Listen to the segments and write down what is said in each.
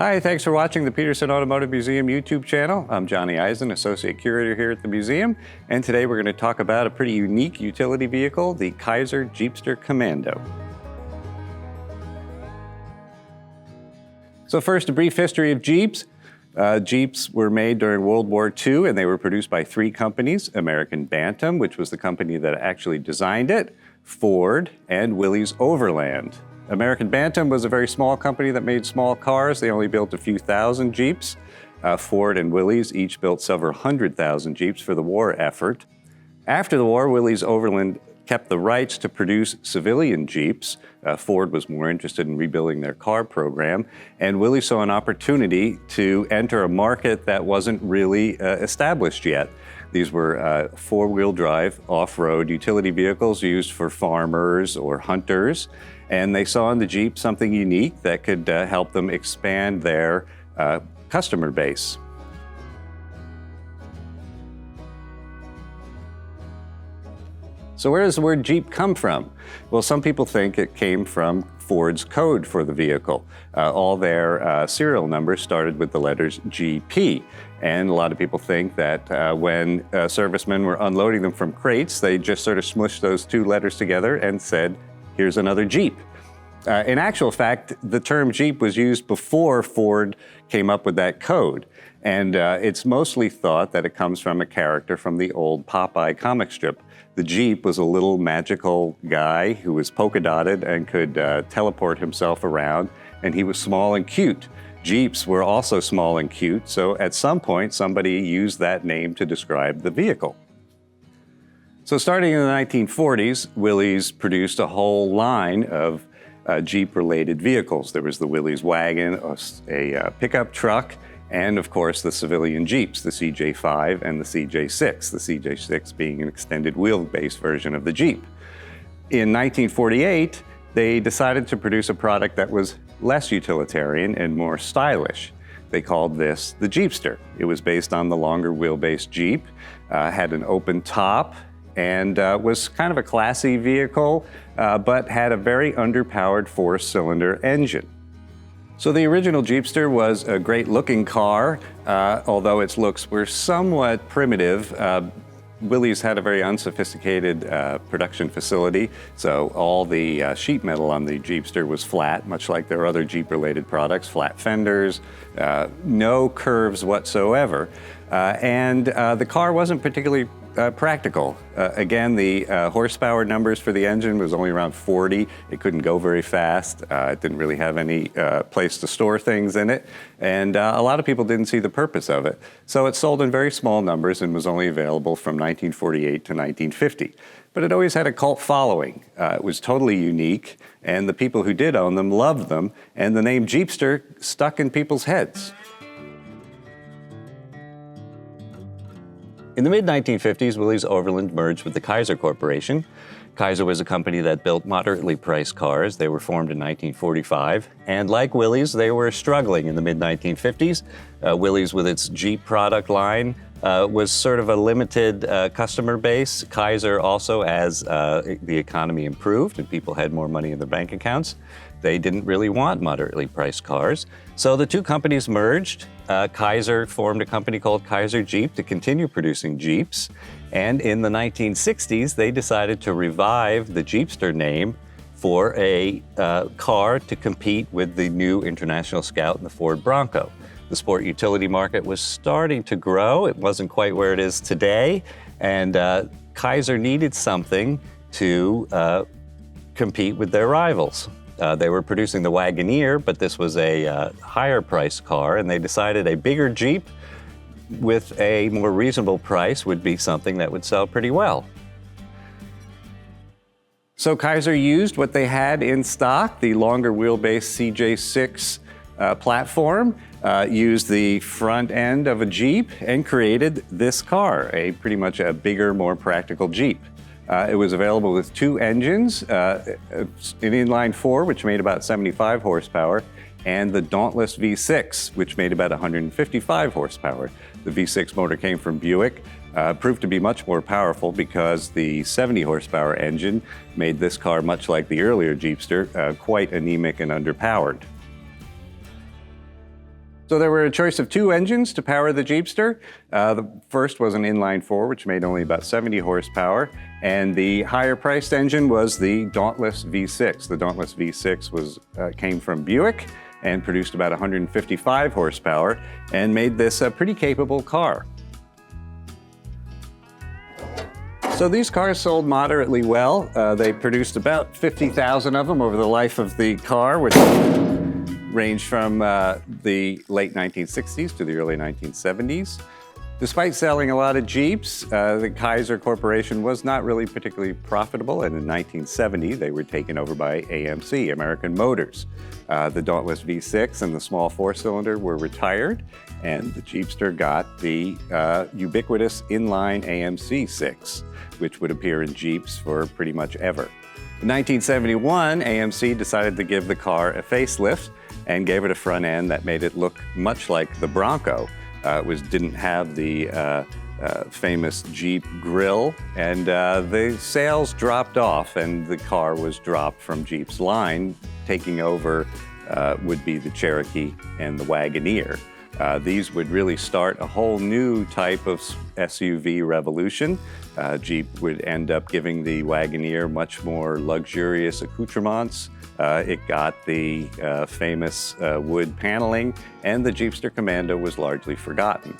Hi, thanks for watching the Petersen Automotive Museum YouTube channel. I'm Johnny Eisen, Associate Curator here at the museum, and today we're going to talk about a pretty unique utility vehicle, the Kaiser Jeepster Commando. So first, a brief history of Jeeps. Jeeps were made during World War II, and they were produced by three companies: American Bantam, which was the company that actually designed it, Ford, and Willys-Overland. American Bantam was a very small company that made small cars. They only built a few thousand Jeeps. Ford and Willys each built several 100,000 Jeeps for the war effort. After the war, Willys-Overland kept the rights to produce civilian Jeeps. Ford was more interested in rebuilding their car program, and Willys saw an opportunity to enter a market that wasn't really established yet. These were four-wheel drive, off-road utility vehicles used for farmers or hunters, and they saw in the Jeep something unique that could help them expand their customer base. So where does the word Jeep come from? Well, some people think it came from Ford's code for the vehicle. All their serial numbers started with the letters GP. And a lot of people think that when servicemen were unloading them from crates, they just sort of smushed those two letters together and said, here's another Jeep. In actual fact, the term Jeep was used before Ford came up with that code. And it's mostly thought that it comes from a character from the old Popeye comic strip. The Jeep was a little magical guy who was polka dotted and could teleport himself around, and he was small and cute. Jeeps were also small and cute, so at some point somebody used that name to describe the vehicle. So starting in the 1940s, Willys produced a whole line of Jeep-related vehicles. There was the Willys wagon, a pickup truck, and of course the civilian Jeeps, the CJ5 and the CJ6, the CJ6 being an extended wheelbase version of the Jeep. In 1948, they decided to produce a product that was less utilitarian and more stylish. They called this the Jeepster. It was based on the longer wheelbase Jeep, had an open top, and was kind of a classy vehicle, but had a very underpowered four-cylinder engine. So the original Jeepster was a great-looking car, although its looks were somewhat primitive. Willys had a very unsophisticated production facility, so all the sheet metal on the Jeepster was flat, much like their other Jeep-related products, flat fenders, no curves whatsoever. And the car wasn't particularly practical. Again, the horsepower numbers for the engine was only around 40. It couldn't go very fast. It didn't really have any place to store things in it. And a lot of people didn't see the purpose of it. So it sold in very small numbers and was only available from 1948 to 1950. But it always had a cult following. It was totally unique, and the people who did own them loved them, and the name Jeepster stuck in people's heads. In the mid-1950s, Willys-Overland merged with the Kaiser Corporation. Kaiser was a company that built moderately priced cars. They were formed in 1945. And like Willys, they were struggling in the mid-1950s. Willys, with its Jeep product line, was sort of a limited customer base. Kaiser also, as the economy improved and people had more money in their bank accounts, they didn't really want moderately priced cars. So the two companies merged. Kaiser formed a company called Kaiser Jeep to continue producing Jeeps. And in the 1960s, they decided to revive the Jeepster name for a car to compete with the new International Scout and the Ford Bronco. The sport utility market was starting to grow. It wasn't quite where it is today. And Kaiser needed something to compete with their rivals. They were producing the Wagoneer, but this was a higher priced car, and they decided a bigger Jeep with a more reasonable price would be something that would sell pretty well. So Kaiser used what they had in stock, the longer wheelbase CJ6 platform, used the front end of a Jeep, and created this car, pretty much a bigger, more practical Jeep. It was available with two engines, an inline four, which made about 75 horsepower, and the Dauntless V6, which made about 155 horsepower. The V6 motor came from Buick, proved to be much more powerful because the 70 horsepower engine made this car, much like the earlier Jeepster, quite anemic and underpowered. So there were a choice of 2 engines to power the Jeepster. The first was an inline-4, which made only about 70 horsepower, and the higher-priced engine was the Dauntless V6. The Dauntless V6 came from Buick and produced about 155 horsepower and made this a pretty capable car. So these cars sold moderately well. They produced about 50,000 of them over the life of the car, which ranged from the late 1960s to the early 1970s. Despite selling a lot of Jeeps, the Kaiser Corporation was not really particularly profitable, and in 1970 they were taken over by AMC, American Motors. The Dauntless V6 and the small 4-cylinder were retired, and the Jeepster got the ubiquitous inline AMC 6, which would appear in Jeeps for pretty much ever. In 1971, AMC decided to give the car a facelift and gave it a front end that made it look much like the Bronco. It didn't have the famous Jeep grille, and the sales dropped off, and the car was dropped from Jeep's line. Taking over would be the Cherokee and the Wagoneer. These would really start a whole new type of SUV revolution. Jeep would end up giving the Wagoneer much more luxurious accoutrements. It got the famous wood paneling, and the Jeepster Commando was largely forgotten.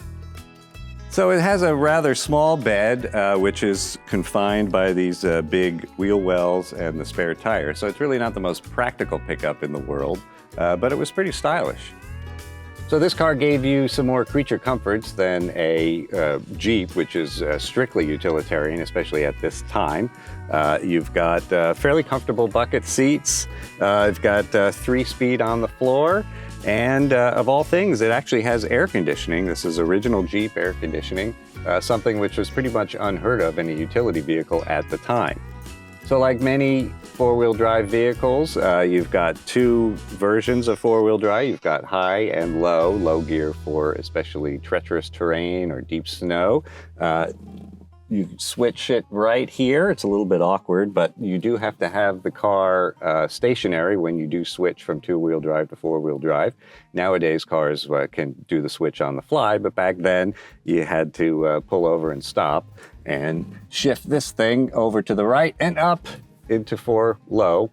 So it has a rather small bed, which is confined by these big wheel wells and the spare tire. So it's really not the most practical pickup in the world, but it was pretty stylish. So this car gave you some more creature comforts than a Jeep, which is strictly utilitarian, especially at this time. You've got fairly comfortable bucket seats. You've got 3-speed on the floor. And of all things, it actually has air conditioning. This is original Jeep air conditioning, something which was pretty much unheard of in a utility vehicle at the time. So like many 4-wheel drive vehicles, you've got 2 versions of 4-wheel drive. You've got high and low gear for especially treacherous terrain or deep snow. You switch it right here. It's a little bit awkward, but you do have to have the car stationary when you do switch from 2-wheel drive to 4-wheel drive. Nowadays, cars can do the switch on the fly, but back then you had to pull over and stop and shift this thing over to the right and up into 4 low.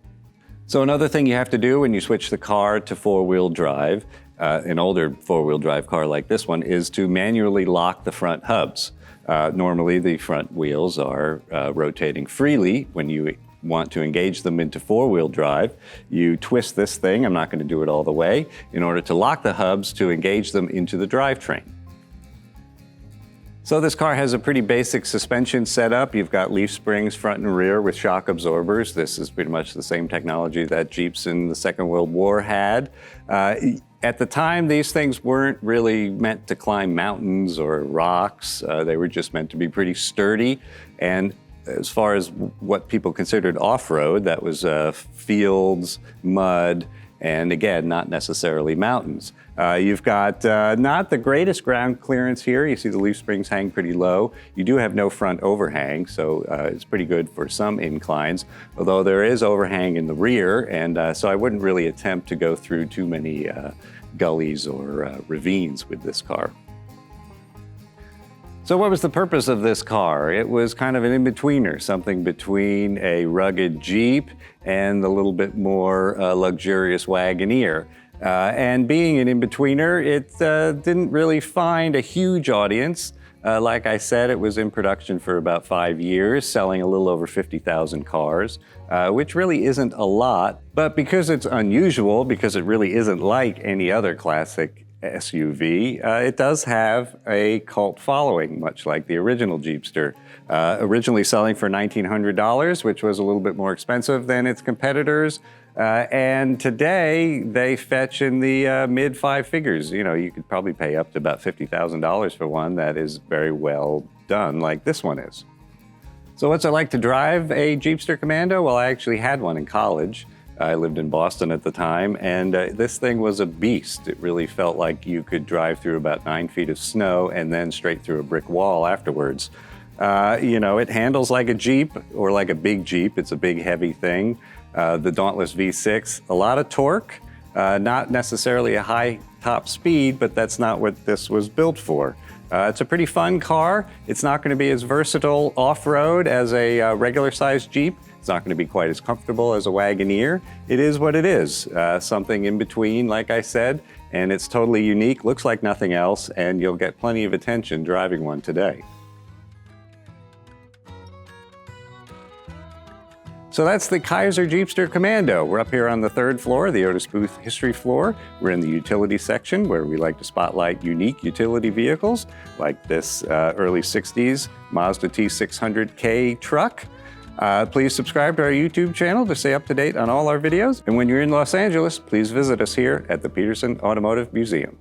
So another thing you have to do when you switch the car to 4-wheel drive, an older 4-wheel drive car like this one, is to manually lock the front hubs. Normally the front wheels are rotating freely. When you want to engage them into 4-wheel drive, you twist this thing, I'm not going to do it all the way, in order to lock the hubs to engage them into the drivetrain. So this car has a pretty basic suspension setup. You've got leaf springs front and rear with shock absorbers. This is pretty much the same technology that Jeeps in the Second World War had. At the time, these things weren't really meant to climb mountains or rocks. They were just meant to be pretty sturdy. And as far as what people considered off-road, that was fields, mud, and again, not necessarily mountains. You've got not the greatest ground clearance here. You see the leaf springs hang pretty low. You do have no front overhang, so it's pretty good for some inclines, although there is overhang in the rear, and so I wouldn't really attempt to go through too many gullies or ravines with this car. So what was the purpose of this car? It was kind of an in-betweener, something between a rugged Jeep and the little bit more luxurious Wagoneer. And being an in-betweener, it didn't really find a huge audience. Like I said, it was in production for about 5 years, selling a little over 50,000 cars, which really isn't a lot. But because it's unusual, because it really isn't like any other classic SUV, it does have a cult following, much like the original Jeepster. Originally selling for $1,900, which was a little bit more expensive than its competitors. And today, they fetch in the mid 5 figures. You know, you could probably pay up to about $50,000 for one that is very well done, like this one is. So what's it like to drive a Jeepster Commando? Well, I actually had one in college. I lived in Boston at the time, and this thing was a beast. It really felt like you could drive through about 9 feet of snow and then straight through a brick wall afterwards. You know, it handles like a Jeep or like a big Jeep. It's a big, heavy thing. The Dauntless V6, a lot of torque, not necessarily a high top speed, but that's not what this was built for. It's a pretty fun car. It's not going to be as versatile off-road as a regular-sized Jeep. It's not going to be quite as comfortable as a Wagoneer. It is what it is, something in between, like I said, and it's totally unique, looks like nothing else, and you'll get plenty of attention driving one today. So that's the Kaiser Jeepster Commando. We're up here on the 3rd floor, the Otis Booth history floor. We're in the utility section where we like to spotlight unique utility vehicles like this early 60s Mazda T600K truck. Please subscribe to our YouTube channel to stay up to date on all our videos. And when you're in Los Angeles, please visit us here at the Petersen Automotive Museum.